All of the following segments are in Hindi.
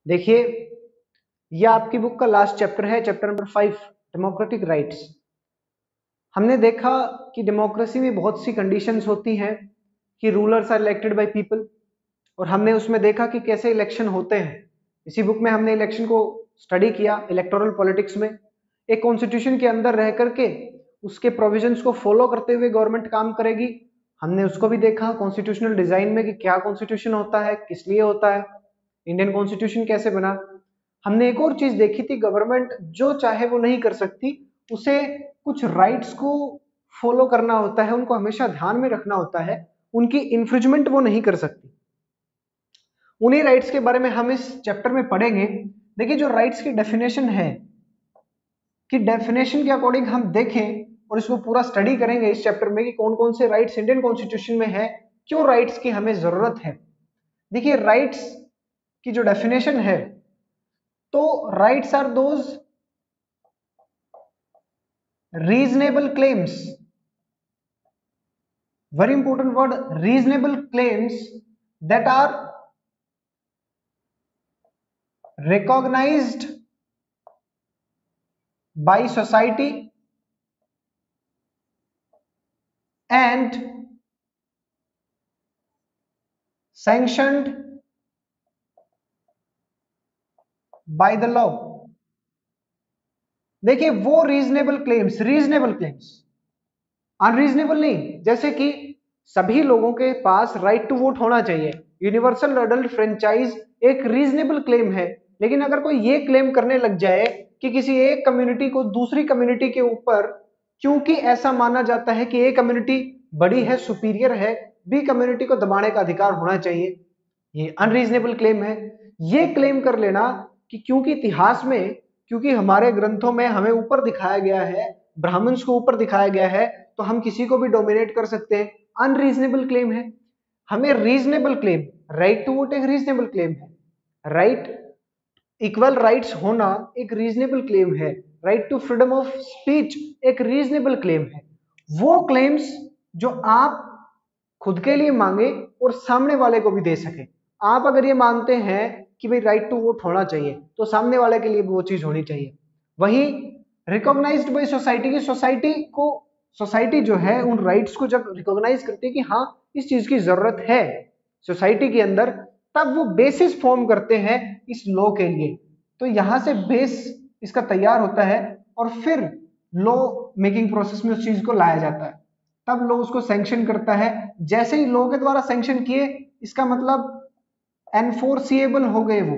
देखिए, यह आपकी बुक का लास्ट चैप्टर है, चैप्टर नंबर 5, डेमोक्रेटिक राइट्स। हमने देखा कि डेमोक्रेसी में बहुत सी कंडीशंस होती हैं कि rulers are elected by people, और हमने उसमें देखा कि कैसे इलेक्शन होते हैं। इसी बुक में हमने इलेक्शन को स्टडी किया, इलेक्टोरल पॉलिटिक्स में। एक कॉन्स्टिट्यूशन के अंदर रह करके उसके प्रोविजंस को फॉलो करते हुए गवर्नमेंट काम करेगी। हमने उसको भी देखा कॉन्स्टिट्यूशनल डिजाइन में कि क्या कॉन्स्टिट्यूशन होता है, किस लिए होता है, इंडियन कॉन्स्टिट्यूशन कैसे बना। हमने एक और चीज देखी थी, गवर्नमेंट जो चाहे वो नहीं कर सकती, उसे कुछ राइट्स को फॉलो करना होता है, उनको हमेशा ध्यान में रखना होता है, उनकी इंफ्रिंजमेंट वो नहीं कर सकती। उन्हीं राइट्स के बारे में हम इस चैप्टर में पढ़ेंगे। देखिए, जो राइट्स की डेफिनेशन है, कि डेफिनेशन के अकॉर्डिंग हम देखें और इसको पूरा स्टडी करेंगे इस चैप्टर में कि कौन कौन से राइट्स इंडियन कॉन्स्टिट्यूशन में है, क्यों राइट्स की हमें जरूरत है। देखिए, राइट्स की जो डेफिनेशन है, तो rights are those reasonable claims, very important word, reasonable claims that are recognized by society and sanctioned by the law। देखिए, वो रीजनेबल क्लेम्स अनरीजनेबल नहीं, जैसे कि सभी लोगों के पास राइट टू वोट होना चाहिए, यूनिवर्सल अडल्ट फ्रेंचाइज एक रीजनेबल क्लेम है। लेकिन अगर कोई ये क्लेम करने लग जाए कि किसी एक कम्युनिटी को दूसरी कम्युनिटी के ऊपर, क्योंकि ऐसा माना जाता है कि ए कम्युनिटी बड़ी है, सुपीरियर है, बी कम्युनिटी को दबाने का अधिकार होना चाहिए, ये अनरीजनेबल क्लेम है। ये क्लेम कर लेना कि क्योंकि इतिहास में, क्योंकि हमारे ग्रंथों में हमें ऊपर दिखाया गया है, ब्राह्मण्स को ऊपर दिखाया गया है, तो हम किसी को भी डोमिनेट कर सकते हैं, अनरीजनेबल क्लेम है। हमें reasonable claim, right to vote एक रीजनेबल क्लेम है, राइट इक्वल राइट्स होना एक रीजनेबल क्लेम है, right to freedom of speech एक रीजनेबल क्लेम है। वो क्लेम्स जो आप खुद के लिए मांगे और सामने वाले को भी दे सके। आप अगर ये मानते हैं कि भाई राइट टू वोट होना चाहिए, तो सामने वाले के लिए भी वो चीज होनी चाहिए। वही रिकॉग्नाइज्ड बाय सोसाइटी की, सोसाइटी जो है उन राइट्स को जब रिकॉग्नाइज करती है कि हाँ इस चीज की जरूरत है सोसाइटी के अंदर, तब वो बेसिस फॉर्म करते हैं इस लॉ के लिए। तो यहां से बेस इसका तैयार होता है और फिर लॉ मेकिंग प्रोसेस में उस चीज को लाया जाता है, तब लॉ उसको सैंक्शन करता है। जैसे ही लॉ के द्वारा सैंक्शन किए, इसका मतलब एनफोर्सिएबल हो गए वो,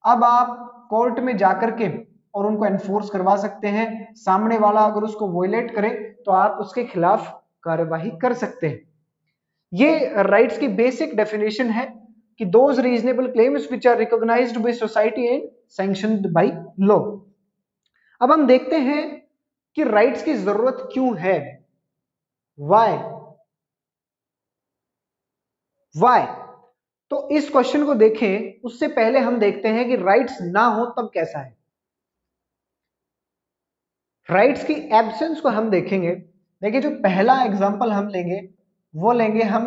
अब आप कोर्ट में जाकर के और उनको एनफोर्स करवा सकते हैं। सामने वाला अगर उसको वोयलेट करे तो आप उसके खिलाफ कार्यवाही कर सकते हैं। ये राइट्स की बेसिक डेफिनेशन है कि those reasonable claims which are recognised by society and sanctioned by law. अब हम देखते हैं कि राइट्स की जरूरत क्यों है, व्हाई। तो इस क्वेश्चन को देखें उससे पहले हम देखते हैं कि राइट्स ना हो तब कैसा है। राइट्स की एब्सेंस को हम देखेंगे। देखिए, जो पहला एग्जांपल हम लेंगे वो लेंगे हम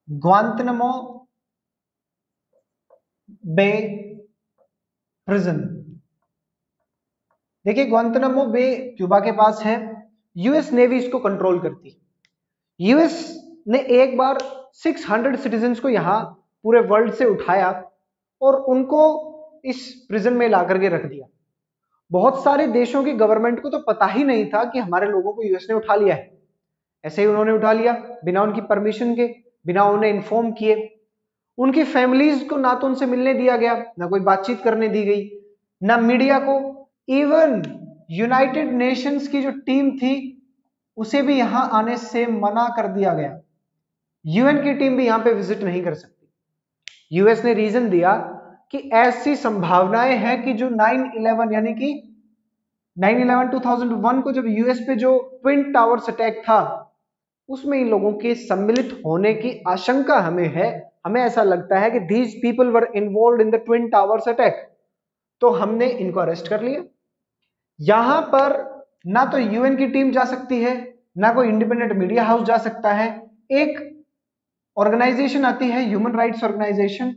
ग्वांतनामो बे प्रिजन। देखिए, ग्वांतनामो बे क्यूबा के पास है, यूएस नेवी इसको कंट्रोल करती है। यूएस ने एक बार 600 सिटीजन्स को यहां पूरे वर्ल्ड से उठाया और उनको इस प्रिजन में ला करके रख दिया। बहुत सारे देशों की गवर्नमेंट को तो पता ही नहीं था कि हमारे लोगों को यूएस ने उठा लिया है। ऐसे ही उन्होंने उठा लिया बिना उनकी परमिशन के, बिना उन्हें इन्फॉर्म किए। उनकी फैमिलीज को ना तो उनसे मिलने दिया गया, ना कोई बातचीत करने दी गई, ना मीडिया को। इवन यूनाइटेड नेशंस की जो टीम थी उसे भी यहां आने से मना कर दिया गया। यूएन की टीम भी यहां पे विजिट नहीं कर सकती। यूएस ने रीजन दिया कि ऐसी संभावनाएं हैं कि जो 9/11 यानी कि 9/11 2001 को जब यूएस पे जो ट्विन टावर्स अटैक था, उसमें इन लोगों के सम्मिलित होने की आशंका हमें है। हमें ऐसा लगता है कि these people were involve in the twin towers attack, तो हमने इनको अरेस्ट कर लिया। यहां पर ना तो यूएन की टीम जा सकती है, ना कोई इंडिपेंडेंट मीडिया हाउस जा सकता है। एक ऑर्गेनाइजेशन आती है human rights organisation,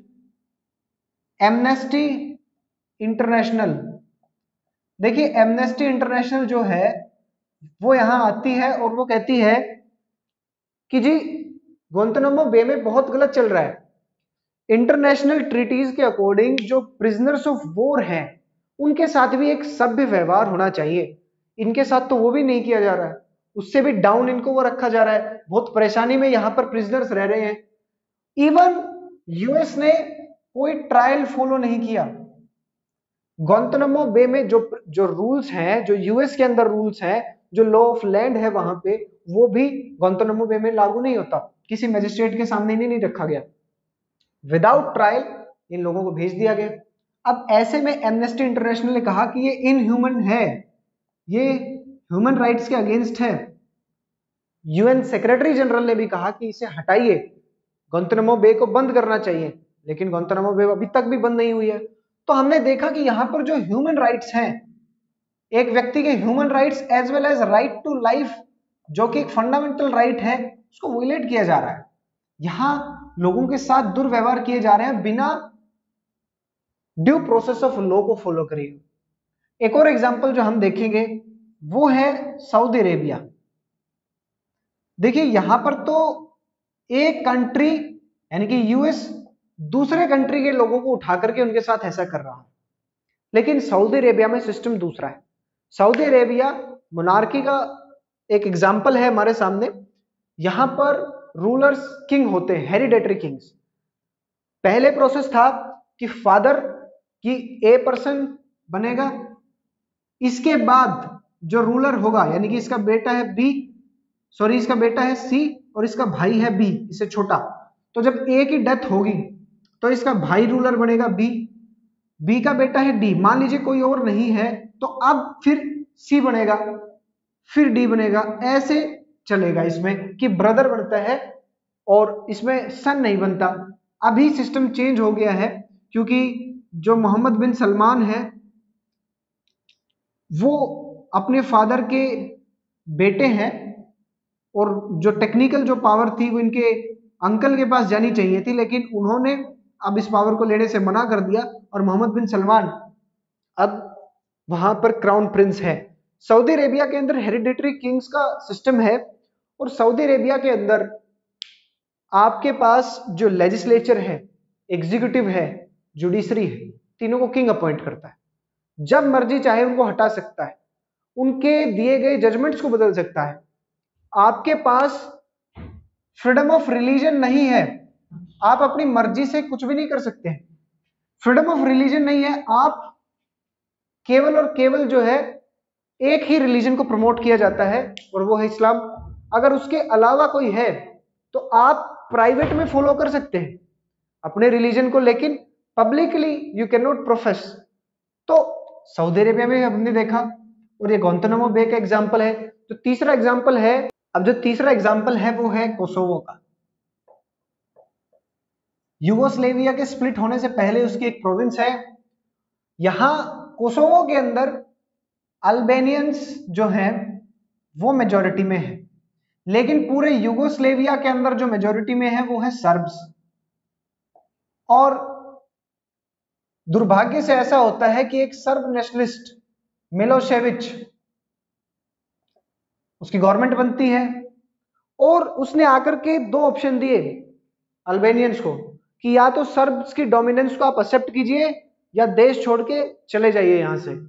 Amnesty International, देखिए एमनेस्टी इंटरनेशनल जो है वो यहां आती है और वो कहती है कि जी गुआंतानामो बे में बहुत गलत चल रहा है। इंटरनेशनल ट्रीटीज के अकॉर्डिंग जो प्रिजनर्स ऑफ वॉर हैं उनके साथ भी एक सभ्य व्यवहार होना चाहिए। इनके साथ तो वो भी नहीं किया जा रहा है, उससे भी डाउन इनको वो रखा जा रहा है। बहुत परेशानी में यहाँ पर प्रिजनर्स रह रहे हैं। इवन यूएस ने कोई ट्रायल फॉलो नहीं किया। गुआंतानामो बे में जो जो रूल्स हैं, जो यूएस के अंदर रूल्स हैं, जो लॉ ऑफ लैंड है वहां पे, वो भी गुआंतानामो बे में लागू नहीं होता। किसी मजिस्ट्रेट के सामने नहीं रखा गया, विदाउट ट्रायल इन लोगों को भेज दिया गया। अब ऐसे में एमनेस्टी इंटरनेशनल ने कहा कि ये इनह्यूमन है, ये ह्यूमन राइट्स के अगेंस्ट है। यूएन सेक्रेटरी जनरल ने भी कहा कि इसे हटाइए, गुआंतानामो बे को बंद करना चाहिए, लेकिन गुआंतानामो बे अभी तक भी बंद नहीं हुई है। तो हमने देखा कि यहां पर जो ह्यूमन राइट्स हैं, एक व्यक्ति के human rights as well as right to life, जो कि एक फंडामेंटल राइट है, उसको वायलेट किया जा रहा है। यहां लोगों के साथ दुर्व्यवहार किए जा रहे हैं बिना ड्यू प्रोसेस ऑफ लॉ को फॉलो करिए। एक और एग्जांपल जो हम देखेंगे वो है सऊदी अरेबिया। देखिए यहां पर तो एक कंट्री यानी कि यूएस दूसरे कंट्री के लोगों को उठा करके उनके साथ ऐसा कर रहा है, लेकिन सऊदी अरेबिया में सिस्टम दूसरा है। सऊदी अरेबिया मोनार्की का एक एग्जाम्पल है हमारे सामने। यहां पर रूलर्स किंग होते हैं, हेरिडेटरी किंग्स। पहले प्रोसेस था कि फादर की ए पर्सन बनेगा, इसके बाद जो रूलर होगा यानी कि इसका बेटा है बी, सॉरी इसका बेटा है सी और इसका भाई है बी, इससे छोटा। तो जब ए की डेथ होगी तो इसका भाई रूलर बनेगा बी, बी का बेटा है डी, मान लीजिए कोई और नहीं है तो अब फिर सी बनेगा, फिर डी बनेगा, ऐसे चलेगा इसमें कि ब्रदर बनता है और इसमें सन नहीं बनता। अभी सिस्टम चेंज हो गया है क्योंकि जो मोहम्मद बिन सलमान है वो अपने फादर के बेटे हैं और जो टेक्निकल जो पावर थी वो इनके अंकल के पास जानी चाहिए थी, लेकिन उन्होंने अब इस पावर को लेने से मना कर दिया और मोहम्मद बिन सलमान अब वहां पर क्राउन प्रिंस है। सऊदी अरेबिया के अंदर हेरिडेटरी किंग्स का सिस्टम है और सऊदी अरेबिया के अंदर आपके पास जो लेजिस्लेचर है, एग्जीक्यूटिव है, जुडिशरी है, तीनों को किंग अपॉइंट करता है। जब मर्जी चाहे उनको हटा सकता है, उनके दिए गए जजमेंट्स को बदल सकता है। आपके पास फ्रीडम ऑफ रिलीजन नहीं है, आप अपनी मर्जी से कुछ भी नहीं कर सकते हैं। फ्रीडम ऑफ रिलीजन नहीं है, आप केवल और केवल जो है एक ही रिलीजन को प्रमोट किया जाता है और वो है इस्लाम। अगर उसके अलावा कोई है तो आप प्राइवेट में फॉलो कर सकते हैं अपने रिलीजन को, लेकिन publicly you can not profess. तो सऊदी अरेबिया में हमने देखा और ये गुआंतानामो बे का एग्जांपल है। तो तीसरा एग्जांपल है, अब जो तीसरा एग्जांपल है वो है कोसोवो का। यूगोस्लेविया के स्प्लिट होने से पहले उसकी एक प्रोविंस है। यहां कोसोवो के अंदर अल्बेनियंस जो हैं वो मेजॉरिटी में है, लेकिन पूरे यूगोस्लेविया के अंदर जो मेजॉरिटी में है वो है सर्ब्स। और दुर्भाग्य से ऐसा होता है कि एक सर्ब नेशनलिस्ट मिलोशेविच, उसकी गवर्नमेंट बनती है और उसने आकर के दो ऑप्शन दिए अल्बेनियंस को कि या तो सर्ब्स की डोमिनेंस को आप एक्सेप्ट कीजिए या देश छोड़ के चले जाइए यहां से।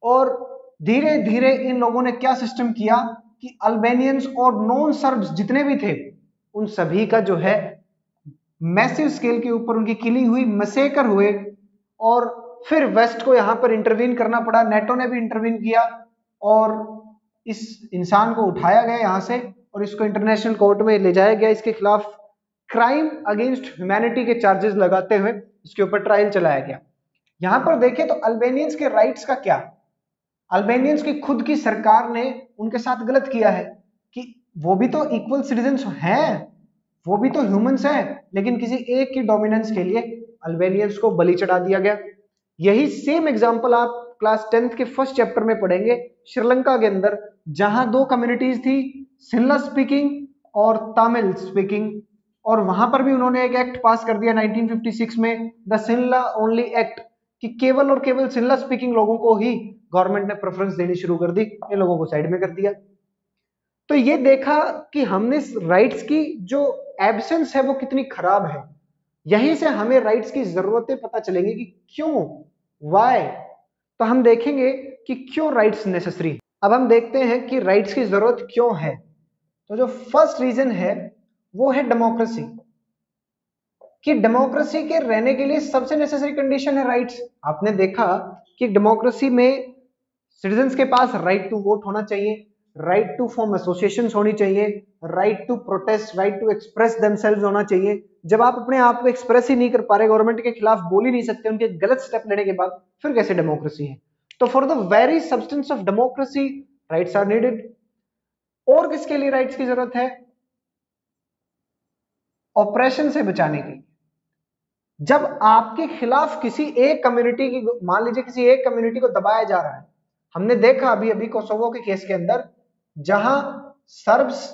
और धीरे धीरे इन लोगों ने क्या सिस्टम किया कि अल्बेनियंस और नॉन सर्ब्स जितने भी थे उन सभी का जो है मैसिव स्केल के ऊपर उनकी किलिंग हुई, मसेकर हुए। और फिर वेस्ट को यहां पर इंटरवीन करना पड़ा, नेटो ने भी इंटरवीन किया और इस इंसान को उठाया गया यहां से और इसको इंटरनेशनल कोर्ट में ले जाया गया। इसके खिलाफ क्राइम अगेंस्ट ह्यूमैनिटी के चार्जेस लगाते हुए इसके ऊपर ट्रायल चलाया गया। यहां पर देखें तो अल्बेनियंस के राइट्स का क्या, अल्बेनियंस की खुद की सरकार ने उनके साथ गलत किया है कि वो भी तो इक्वल सिटीजन्स हैं, वो भी तो ह्यूमंस हैं, लेकिन किसी एक की डोमिनेंस के लिए अल्बेनियंस को बलि चढ़ा दिया गया। यही सेम एग्जांपल आप क्लास 10th के फर्स्ट चैप्टर में पढ़ेंगे श्रीलंका के अंदर, जहां दो कम्युनिटीज थी, सिनला स्पीकिंग और तमिल स्पीकिंग और वहां पर भी उन्होंने एक एक्ट पास कर दिया 1956 में, द शिमला ओनली एक्ट, कि केवल और केवल शिमला स्पीकिंग लोगों को ही गवर्नमेंट ने प्रेफरेंस देनी शुरू कर दी, इन लोगों को साइड में कर दिया। तो ये देखा कि हमने राइट्स की जो एब्सेंस है वो कितनी खराब है। यहीं से हमें राइट्स की जरूरतें पता चलेंगी कि क्यों, वाई। तो हम देखेंगे कि क्यों राइट्स नेसेसरी। अब हम देखते हैं कि राइट्स की जरूरत क्यों है। तो जो फर्स्ट रीजन है वो है डेमोक्रेसी, कि डेमोक्रेसी के रहने के लिए सबसे नेसेसरी कंडीशन है राइट्स। आपने देखा कि डेमोक्रेसी में सिटीजन्स के पास राइट टू वोट होना चाहिए, राइट टू फॉर्म एसोसिएशन होनी चाहिए, right to protest, right to express themselves होना चाहिए। जब आप अपने आप को एक्सप्रेस ही नहीं कर पा रहे, गवर्नमेंट के खिलाफ बोल ही नहीं सकते उनके गलत स्टेप लेने के बाद, फिर कैसे डेमोक्रेसी है। तो for the very substance of democracy rights are needed. और किसके लिए राइट्स की जरूरत है? ऑपरेशन से बचाने के लिए। जब आपके खिलाफ किसी एक कम्युनिटी की, मान लीजिए किसी एक कम्युनिटी को दबाया जा रहा है, हमने देखा अभी अभी कोसोवो के केस के अंदर, जहां सर्ब्स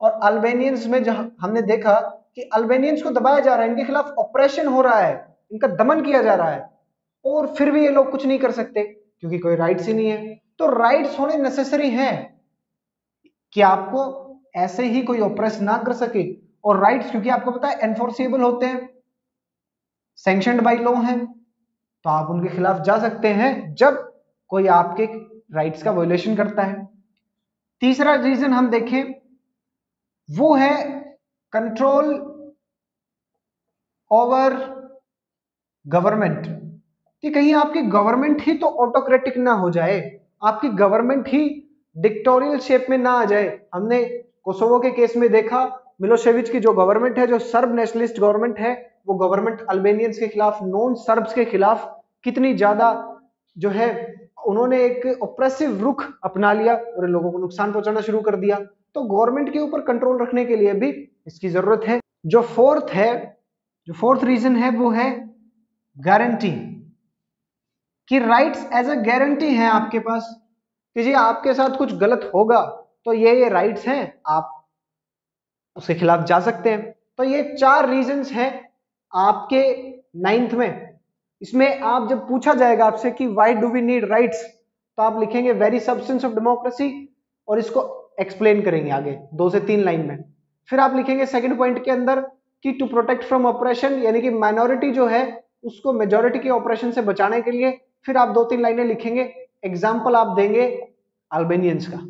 और अल्बेनियंस में, जहां हमने देखा कि अल्बेनियंस को दबाया जा रहा है, इनके खिलाफ ऑपरेशन हो रहा है, इनका दमन किया जा रहा है, और फिर भी ये लोग कुछ नहीं कर सकते क्योंकि कोई राइट्स ही नहीं है। तो राइट्स होने नेसेसरी है कि आपको ऐसे ही कोई ऑपरेस ना कर सके। और राइट्स क्योंकि आपको पता है एनफोर्सेबल होते हैं, सैंक्शनड बाय लॉ हैं, तो आप उनके खिलाफ जा सकते हैं जब कोई आपके राइट्स का वायलेशन करता है। तीसरा रीजन हम देखें वो है कंट्रोल ओवर गवर्नमेंट, कि कहीं आपकी गवर्नमेंट ही तो ऑटोक्रेटिक ना हो जाए, आपकी गवर्नमेंट ही डिक्टोरियल शेप में ना आ जाए। हमने कोसोवो के केस में देखा मिलोशेविच की जो गवर्नमेंट है, जो सर्ब नेशनलिस्ट गवर्नमेंट है, वो गवर्नमेंट अल्बेनियंस के खिलाफ, नॉन सर्ब्स के खिलाफ कितनी ज्यादा जो है, उन्होंने एक ऑप्रेसिव रुख अपना लिया और इन लोगों को नुकसान पहुंचाना शुरू कर दिया। तो गवर्नमेंट के ऊपर कंट्रोल रखने के लिए भी इसकी जरूरत है। जो फोर्थ रीजन है वो है गारंटी, कि राइट्स एज अ गारंटी है आपके पास, कि जी आपके साथ कुछ गलत होगा तो ये राइट्स हैं, आप उसके खिलाफ जा सकते हैं। तो ये 4 रीजंस हैं आपके 9th में। इसमें आप जब पूछा जाएगा आपसे कि why do we need rights, तो आप लिखेंगे वेरी सब्सटेंस ऑफ डेमोक्रेसी, और इसको एक्सप्लेन करेंगे आगे 2 से 3 लाइन में। फिर आप लिखेंगे सेकंड पॉइंट के अंदर कि टू प्रोटेक्ट फ्रॉम ऑपरेशन, यानी कि माइनॉरिटी जो है उसको मेजॉरिटी के ऑपरेशन से बचाने के लिए। फिर आप 2-3 लाइनें लिखेंगे, एग्जाम्पल आप देंगे अल्बेनियंस का।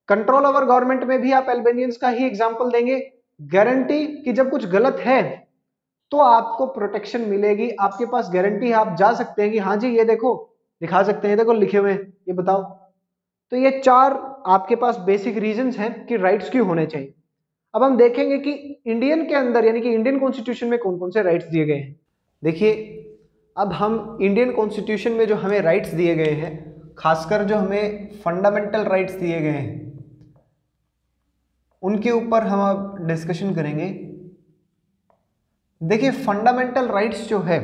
कंट्रोल ओवर गवर्नमेंट में भी आप अल्बेनियंस का ही एग्जाम्पल देंगे। गारंटी कि जब कुछ गलत है तो आपको प्रोटेक्शन मिलेगी, आपके पास गारंटी है, आप जा सकते हैं कि हाँ जी ये देखो, दिखा सकते हैं, देखो लिखे हुए हैं, ये बताओ। तो ये 4 आपके पास बेसिक रीजंस हैं कि राइट्स क्यों होने चाहिए। अब हम देखेंगे कि इंडियन के अंदर, यानी कि इंडियन कॉन्स्टिट्यूशन में कौन कौन से राइट्स दिए गए हैं। देखिए, अब हम इंडियन कॉन्स्टिट्यूशन में जो हमें राइट्स दिए गए हैं, खासकर जो हमें फंडामेंटल राइट्स दिए गए हैं, उनके ऊपर हम अब डिस्कशन करेंगे। देखिए, फंडामेंटल राइट्स जो है,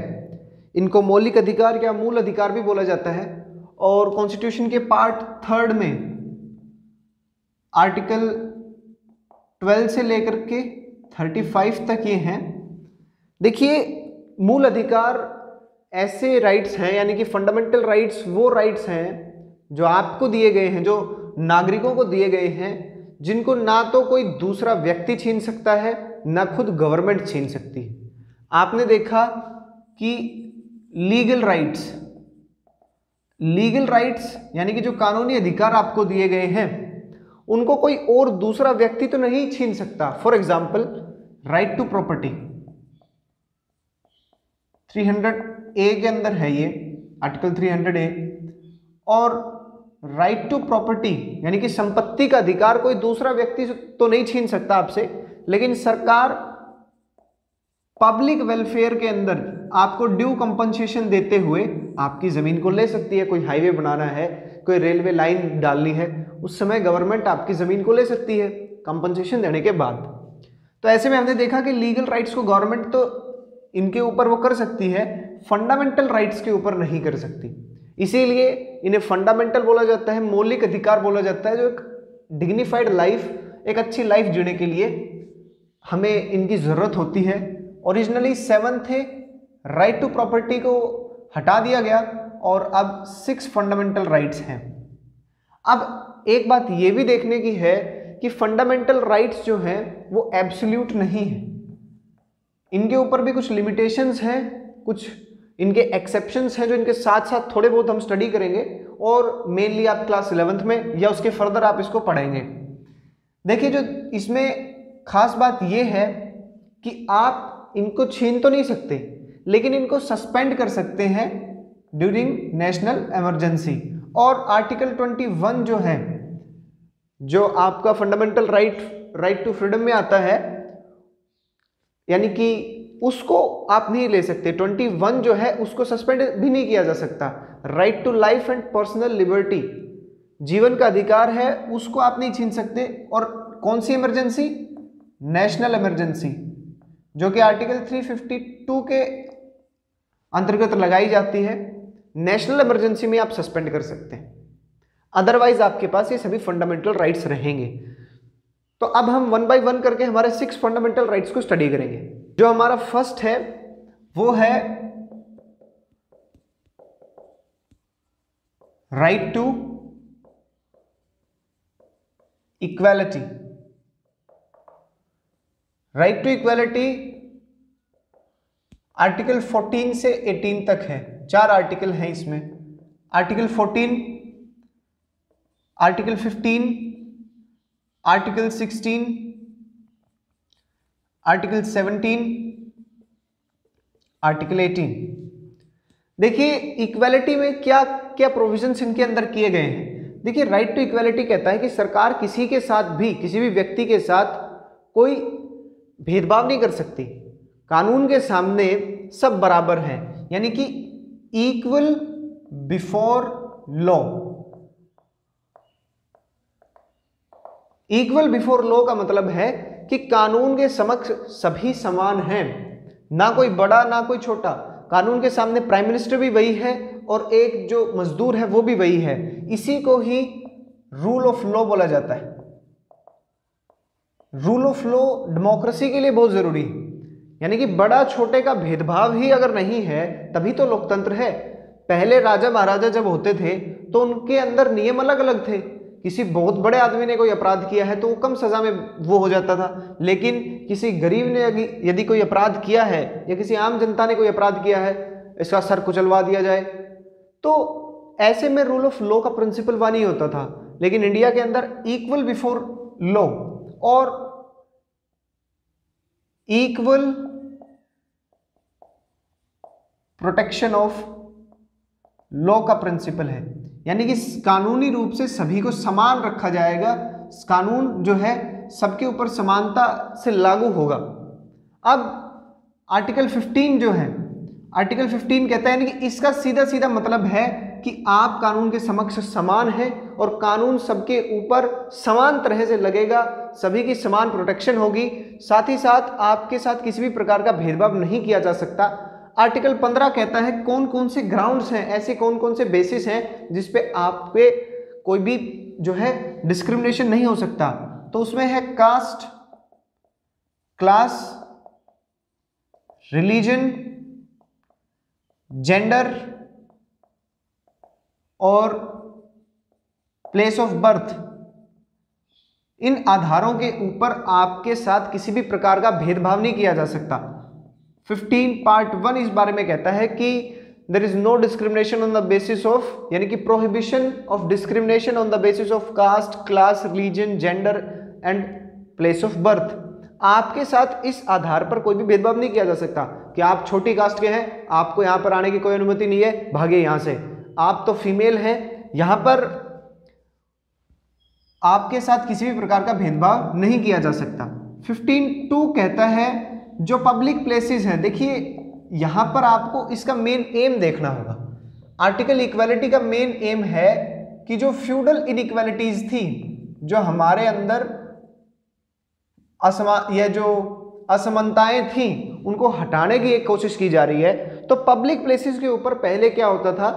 इनको मौलिक अधिकार या मूल अधिकार भी बोला जाता है, और कॉन्स्टिट्यूशन के पार्ट 3 में आर्टिकल 12 से लेकर के 35 तक ये हैं। देखिए, मूल अधिकार ऐसे राइट्स हैं, यानी कि फंडामेंटल राइट्स वो राइट्स हैं जो आपको दिए गए हैं, जो नागरिकों को दिए गए हैं, जिनको ना तो कोई दूसरा व्यक्ति छीन सकता है, ना खुद गवर्नमेंट छीन सकती है। आपने देखा कि लीगल राइट्स यानी कि जो कानूनी अधिकार आपको दिए गए हैं, उनको कोई और दूसरा व्यक्ति तो नहीं छीन सकता। For example, right to property 300A के अंदर है ये, आर्टिकल 300A। और राइट टू प्रॉपर्टी यानी कि संपत्ति का अधिकार कोई दूसरा व्यक्ति तो नहीं छीन सकता आपसे, लेकिन सरकार पब्लिक वेलफेयर के अंदर आपको ड्यू कंपनसेशन देते हुए आपकी जमीन को ले सकती है। कोई हाईवे बनाना है, कोई रेलवे लाइन डालनी है, उस समय गवर्नमेंट आपकी जमीन को ले सकती है कंपनसेशन देने के बाद। तो ऐसे में हमने देखा कि लीगल राइट्स को गवर्नमेंट तो इनके ऊपर वो कर सकती है, फंडामेंटल राइट्स के ऊपर नहीं कर सकती। इसीलिए इन्हें फंडामेंटल बोला जाता है, मौलिक अधिकार बोला जाता है, जो एक डिग्निफाइड लाइफ, एक अच्छी लाइफ जीने के लिए हमें इनकी ज़रूरत होती है। ओरिजिनली 7 थे, राइट टू प्रॉपर्टी को हटा दिया गया और अब 6 फंडामेंटल राइट्स हैं। अब एक बात ये भी देखने की है कि फंडामेंटल राइट्स जो हैं वो एब्सोल्यूट नहीं है, इनके ऊपर भी कुछ लिमिटेशंस हैं, कुछ इनके एक्सेप्शंस हैं जो इनके साथ साथ थोड़े बहुत हम स्टडी करेंगे और मेनली आप क्लास 11th में या उसके फर्दर आप इसको पढ़ेंगे। देखिए, जो इसमें खास बात यह है कि आप इनको छीन तो नहीं सकते, लेकिन इनको सस्पेंड कर सकते हैं ड्यूरिंग नेशनल इमरजेंसी। और आर्टिकल 21 जो है, जो आपका फंडामेंटल राइट टू फ्रीडम में आता है, यानी कि उसको आप नहीं ले सकते। 21 जो है उसको सस्पेंड भी नहीं किया जा सकता। Right to life and personal liberty, जीवन का अधिकार है, उसको आप नहीं छीन सकते। और कौन सी इमरजेंसी? नेशनल इमरजेंसी, जो कि आर्टिकल 352 के अंतर्गत लगाई जाती है। नेशनल इमरजेंसी में आप सस्पेंड कर सकते हैं, अदरवाइज आपके पास ये सभी फंडामेंटल राइट्स रहेंगे। तो अब हम 1 बाय 1 करके हमारे 6 फंडामेंटल राइट्स को स्टडी करेंगे। जो हमारा फर्स्ट है वो है right to equality. Right to equality article 14 से 18 तक है, 4 आर्टिकल हैं इसमें। Article 14, article 15, article 16, article 17, article 18। देखिए, इक्वालिटी में क्या क्या प्रोविजंस इनके अंदर किए गए हैं। देखिए, राइट टू इक्वालिटी कहता है कि सरकार किसी के साथ भी, किसी भी व्यक्ति के साथ कोई भेदभाव नहीं कर सकती, कानून के सामने सब बराबर हैं, यानी कि equal before law. Equal before law का मतलब है कि कानून के समक्ष सभी समान हैं, ना कोई बड़ा ना कोई छोटा। कानून के सामने प्राइम मिनिस्टर भी वही है और एक जो मजदूर है वो भी वही है। इसी को ही रूल ऑफ लॉ बोला जाता है। रूल ऑफ लॉ डेमोक्रेसी के लिए बहुत जरूरी है, यानी कि बड़ा छोटे का भेदभाव ही अगर नहीं है तभी तो लोकतंत्र है। पहले राजा महाराजा जब होते थे तो उनके अंदर नियम अलग अलग थे। किसी बहुत बड़े आदमी ने कोई अपराध किया है तो वो कम सजा में वो हो जाता था, लेकिन किसी गरीब ने यदि कोई अपराध किया है या किसी आम जनता ने कोई अपराध किया है, इसका सर कुचलवा दिया जाए। तो ऐसे में रूल ऑफ लॉ का प्रिंसिपल वहाँ नहीं होता था, लेकिन इंडिया के अंदर इक्वल बिफोर लॉ और इक्वल प्रोटेक्शन ऑफ लॉ का प्रिंसिपल है, यानी कि कानूनी रूप से सभी को समान रखा जाएगा। कानून जो है सबके ऊपर समानता से लागू होगा। अब आर्टिकल 15 जो है, आर्टिकल 15 कहता है कि इसका सीधा सीधा मतलब है कि आप कानून के समक्ष समान हैं और कानून सबके ऊपर समान तरह से लगेगा, सभी की समान प्रोटेक्शन होगी। साथ ही साथ आपके साथ किसी भी प्रकार का भेदभाव नहीं किया जा सकता। आर्टिकल 15 कहता है कौन कौन से ग्राउंड्स हैं, ऐसे कौन कौन से बेसिस हैं जिस पे आप पे कोई भी जो है डिस्क्रिमिनेशन नहीं हो सकता। तो उसमें है कास्ट, क्लास, रिलीजन, जेंडर और प्लेस ऑफ बर्थ। इन आधारों के ऊपर आपके साथ किसी भी प्रकार का भेदभाव नहीं किया जा सकता। 15 पार्ट 1 इस बारे में कहता है कि there is no discrimination on the basis of, यानी कि prohibition of discrimination on the basis of caste, class, religion, gender and place of birth. आपके साथ इस आधार पर कोई भी भेदभाव नहीं किया जा सकता कि आप छोटी कास्ट के हैं, आपको यहां पर आने की कोई अनुमति नहीं है, भागे यहां से। आप तो फीमेल हैं, यहां पर आपके साथ किसी भी प्रकार का भेदभाव नहीं किया जा सकता। 15(2) कहता है जो पब्लिक प्लेसेस हैं, देखिए यहां पर आपको इसका मेन एम देखना होगा। आर्टिकल इक्वालिटी का मेन एम है कि जो फ्यूडल इनइक्वालिटीज थी, जो हमारे अंदर जो असमानताएं थी, उनको हटाने की एक कोशिश की जा रही है। तो पब्लिक प्लेसेस के ऊपर पहले क्या होता था,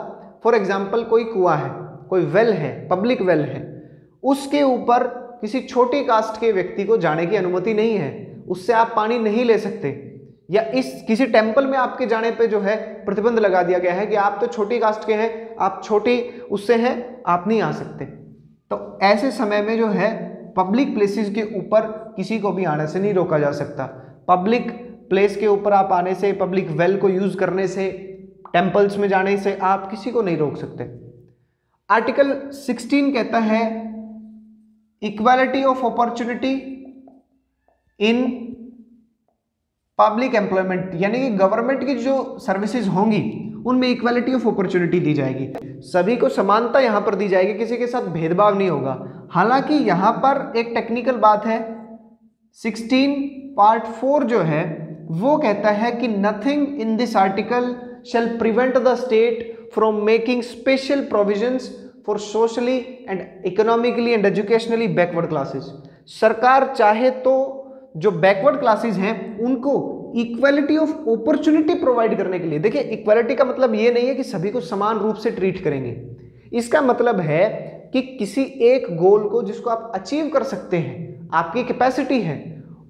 फॉर एग्जाम्पल कोई कुआं है, कोई वेल है, पब्लिक वेल है, उसके ऊपर किसी छोटी कास्ट के व्यक्ति को जाने की अनुमति नहीं है। उससे आप पानी नहीं ले सकते, या इस किसी टेम्पल में आपके जाने पे जो है प्रतिबंध लगा दिया गया है कि आप तो छोटी कास्ट के हैं, आप छोटी उससे हैं, आप नहीं आ सकते। तो ऐसे समय में जो है पब्लिक प्लेसेस के ऊपर किसी को भी आने से नहीं रोका जा सकता। पब्लिक प्लेस के ऊपर आप आने से, पब्लिक वेल को यूज करने से, टेम्पल्स में जाने से आप किसी को नहीं रोक सकते। आर्टिकल 16 कहता है equality of opportunity in public employment, यानी कि गवर्नमेंट की जो सर्विसेज होंगी उनमें इक्वालिटी ऑफ अपॉर्चुनिटी दी जाएगी, सभी को समानता यहां पर दी जाएगी, किसी के साथ भेदभाव नहीं होगा। हालांकि यहां पर एक टेक्निकल बात है, 16 पार्ट 4 जो है वो कहता है कि nothing in this article shall prevent the state from making special provisions for socially and economically and educationally backward classes। सरकार चाहे तो जो बैकवर्ड क्लासेस हैं उनको इक्वालिटी ऑफ अपॉर्चुनिटी प्रोवाइड करने के लिए, देखिए इक्वालिटी का मतलब ये नहीं है कि सभी को समान रूप से ट्रीट करेंगे, इसका मतलब है कि किसी एक गोल को जिसको आप अचीव कर सकते हैं, आपकी कैपेसिटी है,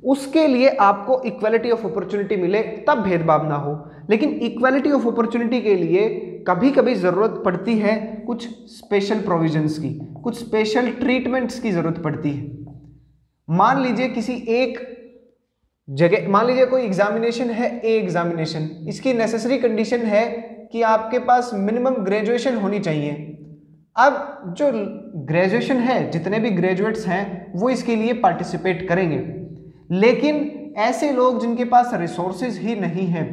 उसके लिए आपको इक्वालिटी ऑफ अपॉर्चुनिटी मिले, तब भेदभाव ना हो। लेकिन इक्वालिटी ऑफ अपॉर्चुनिटी के लिए कभी कभी जरूरत पड़ती है कुछ स्पेशल प्रोविजंस की, कुछ स्पेशल ट्रीटमेंट्स की जरूरत पड़ती है। मान लीजिए किसी एक जगह, मान लीजिए कोई एग्जामिनेशन है, ए एग्जामिनेशन, इसकी नेसेसरी कंडीशन है कि आपके पास मिनिमम ग्रेजुएशन होनी चाहिए। अब जो ग्रेजुएशन है, जितने भी ग्रेजुएट्स हैं वो इसके लिए पार्टिसिपेट करेंगे, लेकिन ऐसे लोग जिनके पास रिसोर्सेज ही नहीं है,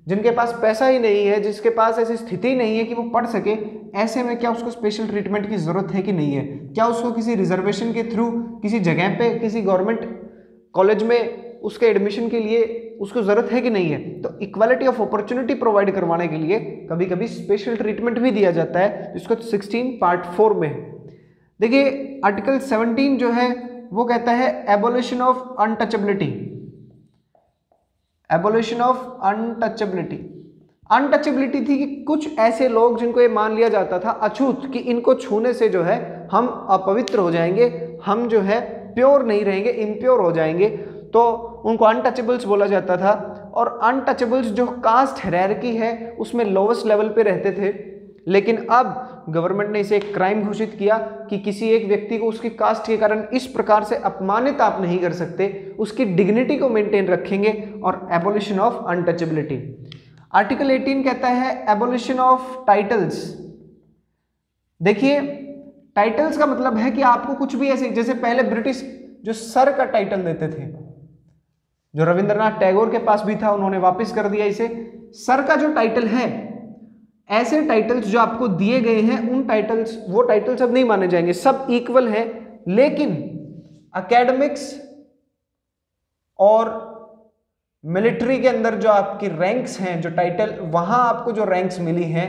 जिनके पास पैसा ही नहीं है, जिसके पास ऐसी स्थिति नहीं है कि वो पढ़ सके, ऐसे में क्या उसको स्पेशल ट्रीटमेंट की जरूरत है कि नहीं है? क्या उसको किसी रिजर्वेशन के थ्रू किसी जगह पे किसी गवर्नमेंट कॉलेज में उसके एडमिशन के लिए उसको जरूरत है कि नहीं है? तो इक्वालिटी ऑफ अपॉर्चुनिटी प्रोवाइड करवाने के लिए कभी कभी स्पेशल ट्रीटमेंट भी दिया जाता है, जिसको 16 पार्ट 4 में है। देखिए आर्टिकल 17 जो है वो कहता है abolition of untouchability. Abolition of untouchability, untouchability थी कि कुछ ऐसे लोग जिनको ये मान लिया जाता था अछूत, कि इनको छूने से जो है हम अपवित्र हो जाएंगे, हम जो है प्योर नहीं रहेंगे, इम्प्योर हो जाएंगे, तो उनको अनटचेबल्स बोला जाता था। और अनटचेबल्स जो कास्ट हायरार्की है उसमें लोवेस्ट लेवल पे रहते थे, लेकिन अब गवर्नमेंट ने इसे एक क्राइम घोषित किया कि किसी एक व्यक्ति को उसकी कास्ट के कारण इस प्रकार से अपमानित आप नहीं कर सकते, उसकी डिग्निटी को मेंटेन रखेंगे, और एबोलिशन ऑफ अनटचेबिलिटी। आर्टिकल 18 कहता है एबोलिशन ऑफ टाइटल्स। देखिए टाइटल्स का मतलब है कि आपको कुछ भी ऐसे, जैसे पहले ब्रिटिश जो सर का टाइटल देते थे, जो रविंद्रनाथ टैगोर के पास भी था, उन्होंने वापस कर दिया इसे। सर का जो टाइटल है, ऐसे टाइटल्स जो आपको दिए गए हैं उन टाइटल्स, वो टाइटल्स अब नहीं माने जाएंगे, सब इक्वल है। लेकिन एकेडमिक्स और मिलिट्री के अंदर जो आपकी रैंक्स हैं, जो टाइटल, वहां आपको जो रैंक्स मिली हैं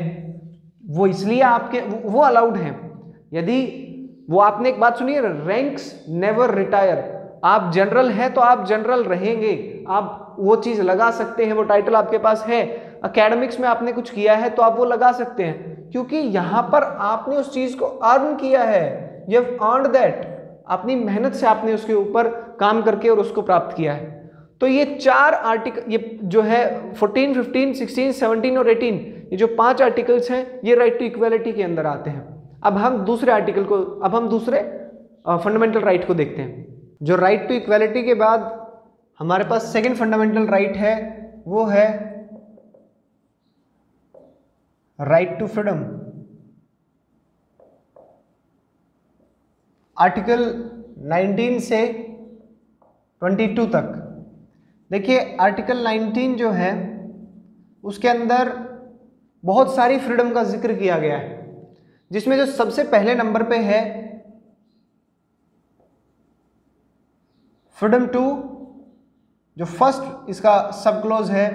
वो इसलिए आपके वो अलाउड हैं। यदि वो आपने एक बात सुनी है, रैंक्स नेवर रिटायर, आप जनरल हैं तो आप जनरल रहेंगे, आप वो चीज लगा सकते हैं, वो टाइटल आपके पास है। एकेडमिक्स में आपने कुछ किया है तो आप वो लगा सकते हैं, क्योंकि यहां पर आपने उस चीज को अर्न किया है, यू हैव अर्न्ड दैट, अपनी मेहनत से आपने उसके ऊपर काम करके और उसको प्राप्त किया है। तो ये 4 आर्टिकल, ये जो है 14, 15, 16, 17 और 18, ये जो 5 आर्टिकल्स हैं ये राइट टू इक्वालिटी के अंदर आते हैं। अब हम दूसरे आर्टिकल को, अब हम दूसरे फंडामेंटल राइट को देखते हैं। जो राइट टू इक्वालिटी के बाद हमारे पास सेकंड फंडामेंटल राइट है, वो है राइट टू फ्रीडम। आर्टिकल 19 से 22 तक। देखिए आर्टिकल 19 जो है उसके अंदर बहुत सारी फ्रीडम का जिक्र किया गया है, जिसमें जो सबसे पहले नंबर पे है फ्रीडम टू, जो फर्स्ट इसका सब क्लोज है,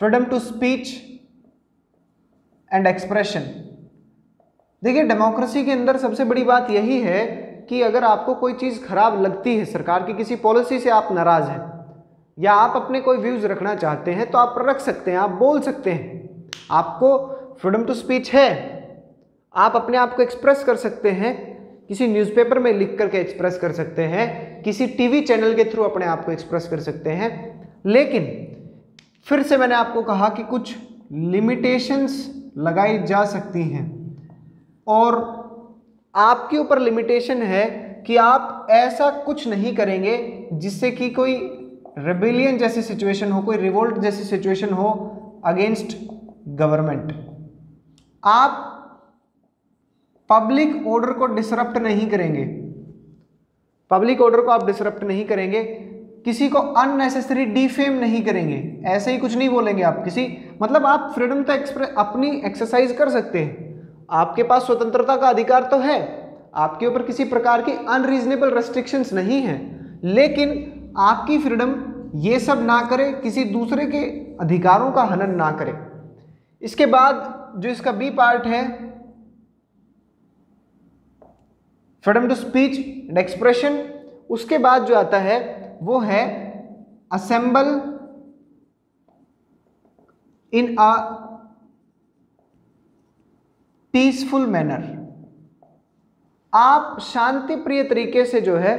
freedom to speech and expression. देखिए डेमोक्रेसी के अंदर सबसे बड़ी बात यही है कि अगर आपको कोई चीज खराब लगती है, सरकार की किसी पॉलिसी से आप नाराज हैं, या आप अपने कोई व्यूज रखना चाहते हैं, तो आप रख सकते हैं, आप बोल सकते हैं, आपको फ्रीडम टू स्पीच है, आप अपने आप को एक्सप्रेस कर सकते हैं, किसी न्यूज़पेपर में लिख करके एक्सप्रेस कर सकते हैं, किसी टीवी चैनल के थ्रू अपने आप को एक्सप्रेस कर सकते हैं। लेकिन फिर से मैंने आपको कहा कि कुछ लिमिटेशंस लगाई जा सकती हैं और आपके ऊपर लिमिटेशन है कि आप ऐसा कुछ नहीं करेंगे जिससे कि कोई रेबेलियन जैसी सिचुएशन हो, कोई रिवोल्ट जैसी सिचुएशन हो अगेंस्ट गवर्नमेंट। आप पब्लिक ऑर्डर को डिसरप्ट नहीं करेंगे, पब्लिक ऑर्डर को आप डिसरप्ट नहीं करेंगे, किसी को अननेसेसरी डिफेम नहीं करेंगे, ऐसे ही कुछ नहीं बोलेंगे आप किसी, मतलब आप फ्रीडम तो अपनी एक्सरसाइज कर सकते हैं, आपके पास स्वतंत्रता का अधिकार तो है, आपके ऊपर किसी प्रकार की अनरीजनेबल रेस्ट्रिक्शंस नहीं है, लेकिन आपकी फ्रीडम ये सब ना करे, किसी दूसरे के अधिकारों का हनन ना करे। इसके बाद जो इसका बी पार्ट है, freedom to speech and expression, उसके बाद जो आता है वो है assemble in a peaceful manner. आप शांति प्रिय तरीके से जो है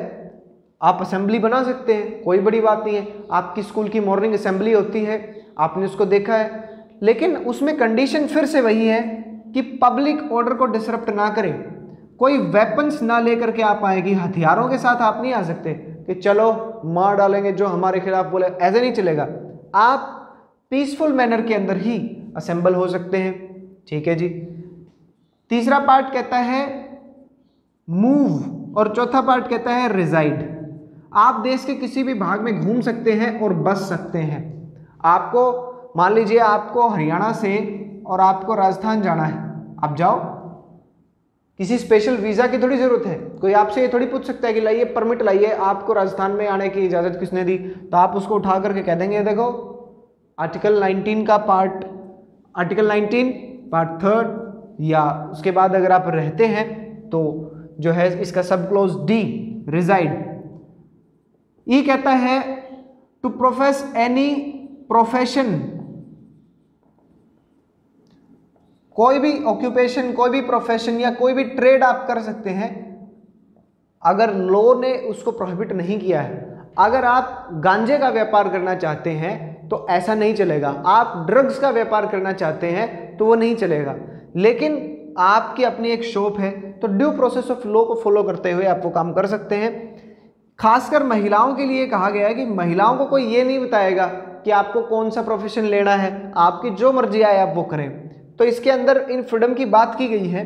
आप असेंबली बना सकते हैं, कोई बड़ी बात नहीं है। आपकी स्कूल की मॉर्निंग असेंबली होती है, आपने उसको देखा है, लेकिन उसमें कंडीशन फिर से वही है कि पब्लिक ऑर्डर को डिसरप्ट ना करें, कोई वेपन्स ना लेकर के आप आएगी, हथियारों के साथ आप नहीं आ सकते कि चलो मार डालेंगे जो हमारे खिलाफ बोले, ऐसे नहीं चलेगा। आप पीसफुल मैनर के अंदर ही असेंबल हो सकते हैं, ठीक है जी। तीसरा पार्ट कहता है मूव और चौथा पार्ट कहता है रिजाइड। आप देश के किसी भी भाग में घूम सकते हैं और बस सकते हैं। आपको मान लीजिए आपको हरियाणा से और आपको राजस्थान जाना है, आप जाओ, किसी स्पेशल वीजा की थोड़ी जरूरत है। कोई आपसे ये थोड़ी पूछ सकता है कि लाइए परमिट लाइए, आपको राजस्थान में आने की इजाजत किसने दी, तो आप उसको उठा करके कह देंगे देखो आर्टिकल 19 का पार्ट, आर्टिकल 19 पार्ट 3, या उसके बाद अगर आप रहते हैं तो जो है इसका सब क्लोज डी रिजाइड। ई कहता है टू प्रोफेस एनी प्रोफेशन, कोई भी ऑक्यूपेशन, कोई भी प्रोफेशन या कोई भी ट्रेड आप कर सकते हैं अगर लॉ ने उसको प्रोहिबिट नहीं किया है। अगर आप गांजे का व्यापार करना चाहते हैं तो ऐसा नहीं चलेगा, आप ड्रग्स का व्यापार करना चाहते हैं तो वो नहीं चलेगा, लेकिन आपकी अपनी एक शॉप है तो ड्यू प्रोसेस ऑफ लॉ को फॉलो करते हुए आप वो काम कर सकते हैं। खासकर महिलाओं के लिए कहा गया है कि महिलाओं को कोई ये नहीं बताएगा कि आपको कौन सा प्रोफेशन लेना है, आपकी जो मर्जी आए आप वो करें। तो इसके अंदर इन फ्रीडम की बात की गई है।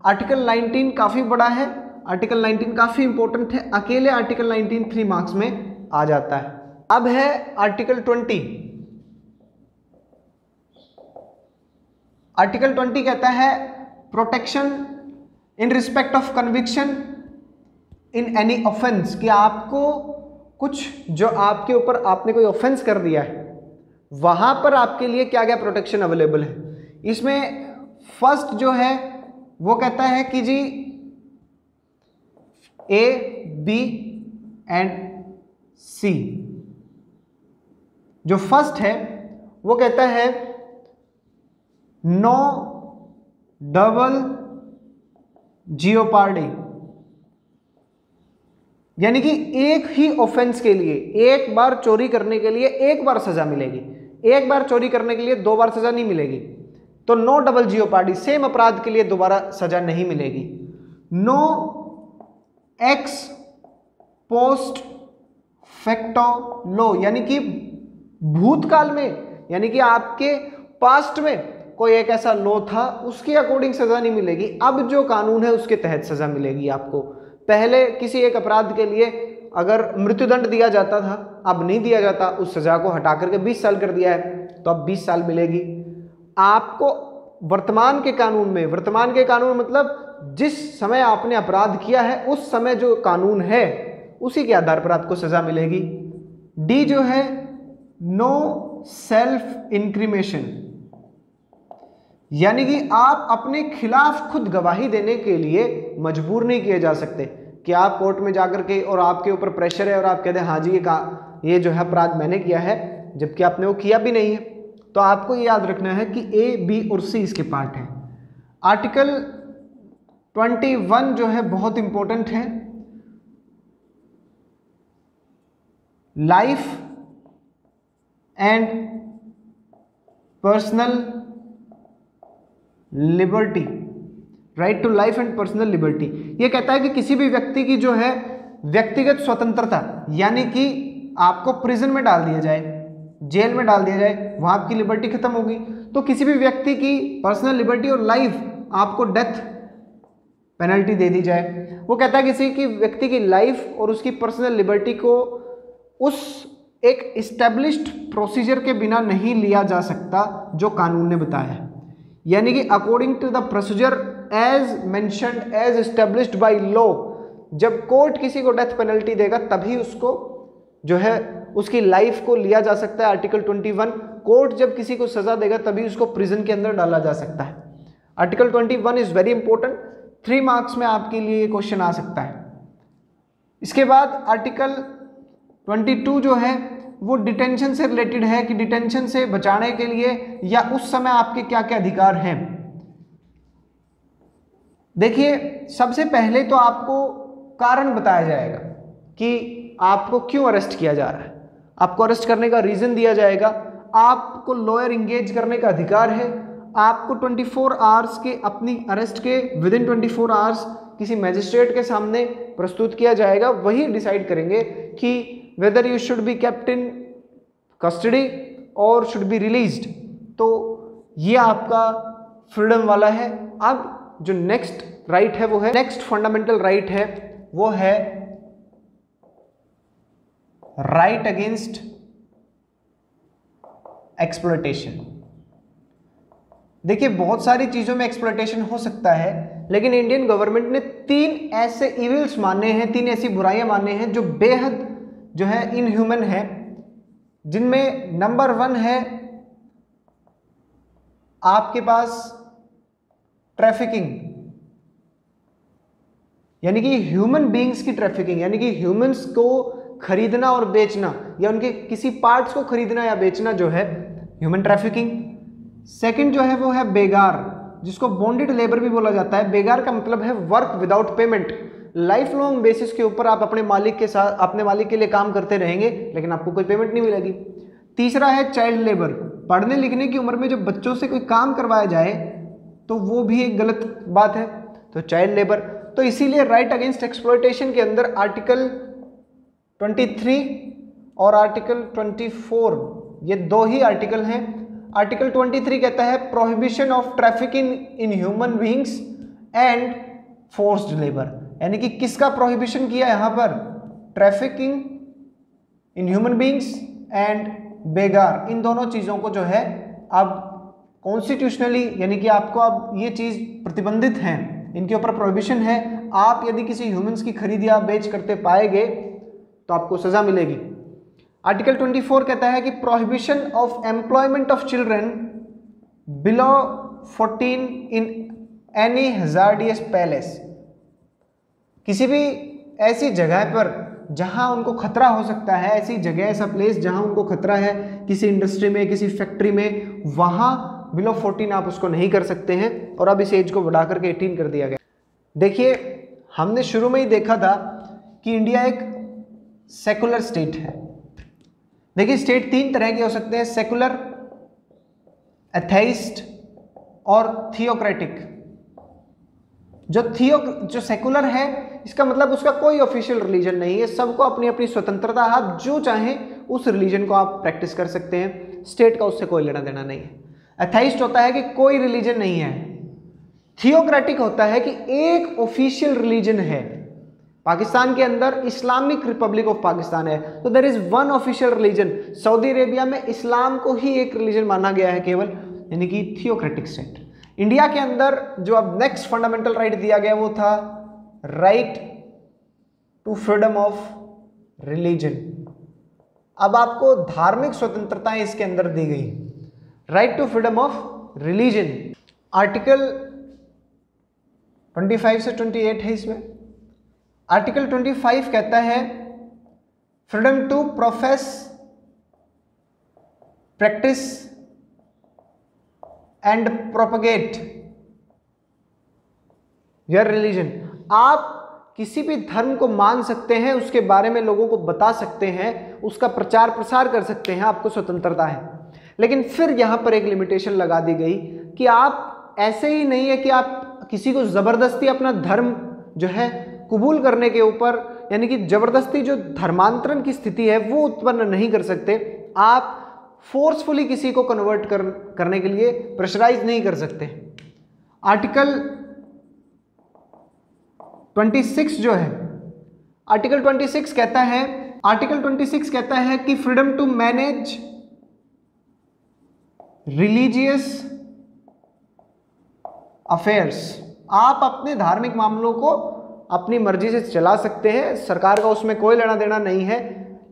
आर्टिकल 19 काफ़ी बड़ा है, आर्टिकल 19 काफ़ी इंपॉर्टेंट है, अकेले आर्टिकल 19 3 मार्क्स में आ जाता है। अब है आर्टिकल 20। आर्टिकल 20 कहता है protection in respect of conviction in any offence, कि आपको कुछ जो आपके ऊपर आपने कोई ऑफेंस कर दिया है वहां पर आपके लिए क्या क्या प्रोटेक्शन अवेलेबल है। इसमें फर्स्ट जो है वो कहता है कि जी ए बी एंड सी, जो फर्स्ट है वो कहता है नो डबल जियोपार्डी, यानी कि एक ही ऑफेंस के लिए, एक बार चोरी करने के लिए एक बार सजा मिलेगी, एक बार चोरी करने के लिए 2 बार सजा नहीं मिलेगी। तो नो डबल जियोपार्डी, सेम अपराध के लिए दोबारा सजा नहीं मिलेगी। नो एक्स पोस्ट फैक्टो लो, यानी कि भूतकाल में, यानी कि आपके पास्ट में कोई एक ऐसा लॉ था उसके अकॉर्डिंग सजा नहीं मिलेगी, अब जो कानून है उसके तहत सजा मिलेगी आपको। पहले किसी एक अपराध के लिए अगर मृत्युदंड दिया जाता था, अब नहीं दिया जाता, उस सजा को हटा करके 20 साल कर दिया है तो अब 20 साल मिलेगी आपको। वर्तमान के कानून में, वर्तमान के कानून मतलब जिस समय आपने अपराध किया है उस समय जो कानून है उसी के आधार पर आपको सजा मिलेगी। डी जो है नो सेल्फ इंक्रीमेशन, यानी कि आप अपने खिलाफ खुद गवाही देने के लिए मजबूर नहीं किए जा सकते कि आप कोर्ट में जाकर के और आपके ऊपर प्रेशर है और आप कहते हैं हाँ जी ये जो है अपराध मैंने किया है, जबकि आपने वो किया भी नहीं है। तो आपको ये याद रखना है कि ए बी और सी इसके पार्ट हैं। आर्टिकल 21 जो है बहुत इंपॉर्टेंट है। Life and personal liberty, right to life and personal liberty. ये कहता है कि किसी भी व्यक्ति की जो है व्यक्तिगत स्वतंत्रता, यानी कि आपको प्रिजन में डाल दिया जाए, जेल में डाल दिया जाए, वहां आपकी लिबर्टी खत्म होगी, तो किसी भी व्यक्ति की पर्सनल लिबर्टी और लाइफ आपको डेथ पेनल्टी दे दी जाए। वो कहता है किसी की व्यक्ति की लाइफ और उसकी पर्सनल लिबर्टी को उस एक इस्टेब्लिश्ड प्रोसीजर के बिना नहीं लिया जा सकता जो कानून ने बताया है, यानी कि according to the procedure as mentioned as established by law. जब कोर्ट किसी को डेथ पेनल्टी देगा तभी उसको जो है उसकी लाइफ को लिया जा सकता है। आर्टिकल 21, कोर्ट जब किसी को सजा देगा तभी उसको प्रिजन के अंदर डाला जा सकता है। Article 21 is very important, 3 marks में आपके लिए ये क्वेश्चन आ सकता है। इसके बाद आर्टिकल 22 जो है वो डिटेंशन से रिलेटेड है कि डिटेंशन से बचाने के लिए या उस समय आपके क्या क्या अधिकार हैं। देखिए, सबसे पहले तो आपको कारण बताया जाएगा कि आपको क्यों अरेस्ट किया जा रहा है, आपको अरेस्ट करने का रीजन दिया जाएगा, आपको लॉयर इंगेज करने का अधिकार है, आपको 24 आवर्स के अपनी अरेस्ट के विद इन 24 आवर्स किसी मैजिस्ट्रेट के सामने प्रस्तुत किया जाएगा। वही डिसाइड करेंगे कि whether you should be kept in custody और शुड बी रिलीज्ड। तो ये आपका फ्रीडम वाला है। अब जो नेक्स्ट राइट है वो है, नेक्स्ट फंडामेंटल राइट है वो है राइट अगेंस्ट एक्सप्लॉयटेशन। देखिए, बहुत सारी चीजों में एक्सप्लॉयटेशन हो सकता है, लेकिन इंडियन गवर्नमेंट ने 3 ऐसे इविल्स माने हैं, 3 ऐसी बुराइयां माने हैं जो बेहद जो है इनह्यूमन है, जिनमें नंबर 1 है आपके पास ट्रैफिकिंग, यानी कि ह्यूमन बीइंग्स की ट्रैफिकिंग, यानी कि ह्यूमंस को खरीदना और बेचना या उनके किसी पार्ट्स को खरीदना या बेचना जो है ह्यूमन ट्रैफिकिंग। सेकंड जो है वो है बेगार, जिसको बॉन्डेड लेबर भी बोला जाता है। बेगार का मतलब है work without payment, life long basis के ऊपर आप अपने मालिक के साथ अपने मालिक के लिए काम करते रहेंगे लेकिन आपको कोई पेमेंट नहीं मिलेगी। तीसरा है चाइल्ड लेबर, पढ़ने लिखने की उम्र में जब बच्चों से कोई काम करवाया जाए तो वो भी एक गलत बात है, तो चाइल्ड लेबर। तो इसीलिए राइट अगेंस्ट एक्सप्लॉयटेशन के अंदर आर्टिकल 23 और आर्टिकल 24 ये 2 ही आर्टिकल हैं। आर्टिकल 23 कहता है prohibition of trafficking in human beings and forced labour, यानी कि किसका प्रोहिबिशन किया यहां पर, trafficking in human beings and begar, इन दोनों चीजों को जो है अब कॉन्स्टिट्यूशनली यानी कि आपको अब ये चीज प्रतिबंधित है, इनके ऊपर प्रोहिबिशन है। आप यदि किसी ह्यूमंस की खरीद या बेच करते पाए गए तो आपको सजा मिलेगी। आर्टिकल 24 कहता है कि prohibition of employment of children below 14 in any hazardous palace, किसी भी ऐसी जगह पर जहां उनको खतरा हो सकता है, ऐसी जगह ऐसा प्लेस जहां उनको खतरा है किसी इंडस्ट्री में किसी फैक्ट्री में, वहां बिलो 14 आप उसको नहीं कर सकते हैं। और अब इस एज को बढ़ा करके 18 कर दिया गया। देखिए, हमने शुरू में ही देखा था कि इंडिया एक सेकुलर स्टेट है। देखिए, स्टेट 3 तरह के हो सकते हैं, सेकुलर, एथेइस्ट और थियोक्रेटिक। जो सेकुलर है इसका मतलब उसका कोई ऑफिशियल रिलीजन नहीं है, सबको अपनी अपनी स्वतंत्रता, आप जो चाहें उस रिलीजन को आप प्रैक्टिस कर सकते हैं, स्टेट का उससे कोई लेना देना नहीं है। एथेइस्ट होता है कि कोई रिलीजन नहीं है। थियोक्रेटिक होता है कि एक ऑफिशियल रिलीजन है। पाकिस्तान के अंदर इस्लामिक रिपब्लिक ऑफ पाकिस्तान है, तो there is one official religion. Saudi Arabia में इस्लाम को ही एक रिलीजन माना गया है केवल, यानी कि थियोक्रेटिक स्टेट। इंडिया के अंदर जो अब नेक्स्ट फंडामेंटल राइट दिया गया वो था right to freedom of religion. अब आपको धार्मिक स्वतंत्रताएं इसके अंदर दी गई, right to freedom of religion. Article 25 से 28 है इसमें। आर्टिकल 25 कहता है freedom to profess, practice and propagate your religion. आप किसी भी धर्म को मान सकते हैं, उसके बारे में लोगों को बता सकते हैं, उसका प्रचार प्रसार कर सकते हैं, आपको स्वतंत्रता है। लेकिन फिर यहाँ पर एक लिमिटेशन लगा दी गई कि आप ऐसे ही नहीं है कि आप किसी को ज़बरदस्ती अपना धर्म जो है कबूल करने के ऊपर, यानी कि ज़बरदस्ती जो धर्मांतरण की स्थिति है वो उत्पन्न नहीं कर सकते। आप फोर्सफुली किसी को कन्वर्ट करने के लिए प्रेशराइज नहीं कर सकते। आर्टिकल 26 जो है, आर्टिकल 26 कहता है कि freedom to manage religious affairs, आप अपने धार्मिक मामलों को अपनी मर्जी से चला सकते हैं, सरकार का उसमें कोई लेना देना नहीं है।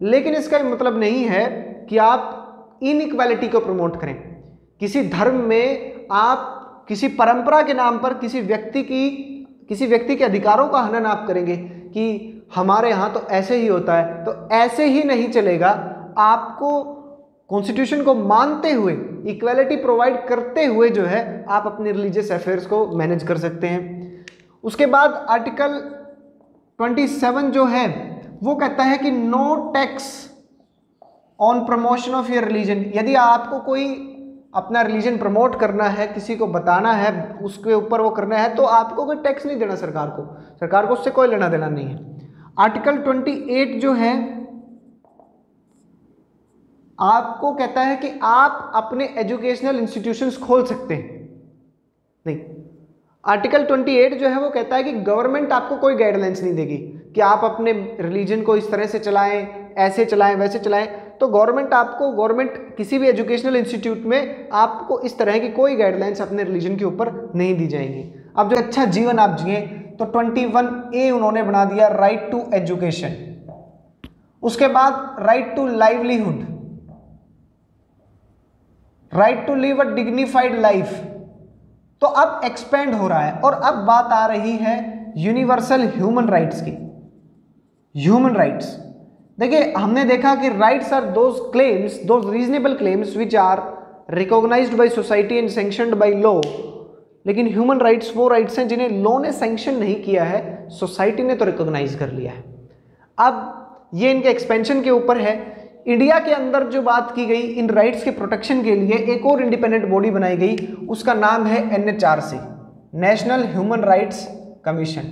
लेकिन इसका मतलब नहीं है कि आप इनइक्वालिटी को प्रमोट करें। किसी धर्म में आप किसी परंपरा के नाम पर किसी व्यक्ति के अधिकारों का हनन आप करेंगे कि हमारे यहाँ तो ऐसे ही होता है, तो ऐसे ही नहीं चलेगा। आपको कॉन्स्टिट्यूशन को मानते हुए, इक्वालिटी प्रोवाइड करते हुए जो है आप अपने रिलीजियस अफेयर्स को मैनेज कर सकते हैं। उसके बाद आर्टिकल 27 जो है वो कहता है कि no tax on promotion of your religion. यदि आपको कोई अपना रिलीजन प्रमोट करना है, किसी को बताना है, उसके ऊपर वो करना है, तो आपको कोई टैक्स नहीं देना सरकार को उससे कोई लेना देना नहीं है। आर्टिकल 28 जो है आपको कहता है कि आप अपने एजुकेशनल इंस्टीट्यूशंस खोल सकते हैं। नहीं, आर्टिकल 28 जो है वो कहता है कि गवर्नमेंट आपको कोई गाइडलाइंस नहीं देगी कि आप अपने रिलीजन को इस तरह से चलाएं, ऐसे चलाएं, वैसे चलाएं। तो गवर्नमेंट किसी भी एजुकेशनल इंस्टीट्यूट में आपको इस तरह की कोई गाइडलाइंस अपने रिलीजन के ऊपर नहीं दी जाएंगी। अब जो अच्छा जीवन आप जिए, तो 21A उन्होंने बना दिया, राइट टू एजुकेशन। उसके बाद right to livelihood, right to live a dignified life. तो अब एक्सपेंड हो रहा है और अब बात आ रही है यूनिवर्सल ह्यूमन राइट्स की। ह्यूमन राइट्स, देखिए हमने देखा कि rights are those reasonable claims which are recognised by society and sanctioned by law. लेकिन ह्यूमन राइट्स वो राइट्स हैं जिन्हें लॉ ने सैंक्शन नहीं किया है, सोसाइटी ने तो रिकॉग्नाइज कर लिया है। अब ये इनके एक्सपेंशन के ऊपर है। इंडिया के अंदर जो बात की गई इन राइट्स के प्रोटेक्शन के लिए, एक और इंडिपेंडेंट बॉडी बनाई गई, उसका नाम है NHRC, national human rights commission.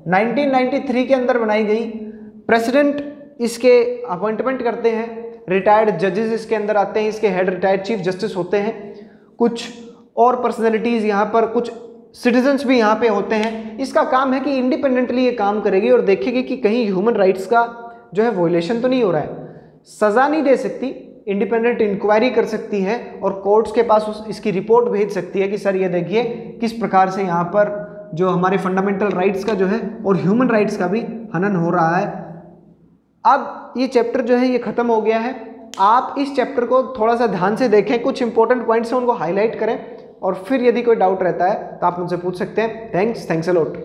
1993 के अंदर बनाई गई। प्रेसिडेंट इसके अपॉइंटमेंट करते हैं, रिटायर्ड जजेस इसके अंदर आते हैं, इसके हेड रिटायर्ड चीफ जस्टिस होते हैं, कुछ और पर्सनैलिटीज यहाँ पर, कुछ सिटीजन्स भी यहाँ पे होते हैं। इसका काम है कि इंडिपेंडेंटली ये काम करेगी और देखेगी कि कहीं ह्यूमन राइट्स का जो है वॉयलेशन तो नहीं हो रहा है। सजा नहीं दे सकती, इंडिपेंडेंट इंक्वायरी कर सकती है और कोर्ट्स के पास इसकी रिपोर्ट भेज सकती है कि सर ये देखिए किस प्रकार से यहाँ पर जो हमारे फंडामेंटल राइट्स का जो है और ह्यूमन राइट्स का भी हनन हो रहा है। अब ये चैप्टर जो है ये खत्म हो गया है। आप इस चैप्टर को थोड़ा सा ध्यान से देखें, कुछ इंपॉर्टेंट पॉइंट्स हैं उनको हाईलाइट करें और फिर यदि कोई डाउट रहता है तो आप मुझसे पूछ सकते हैं। Thanks a lot.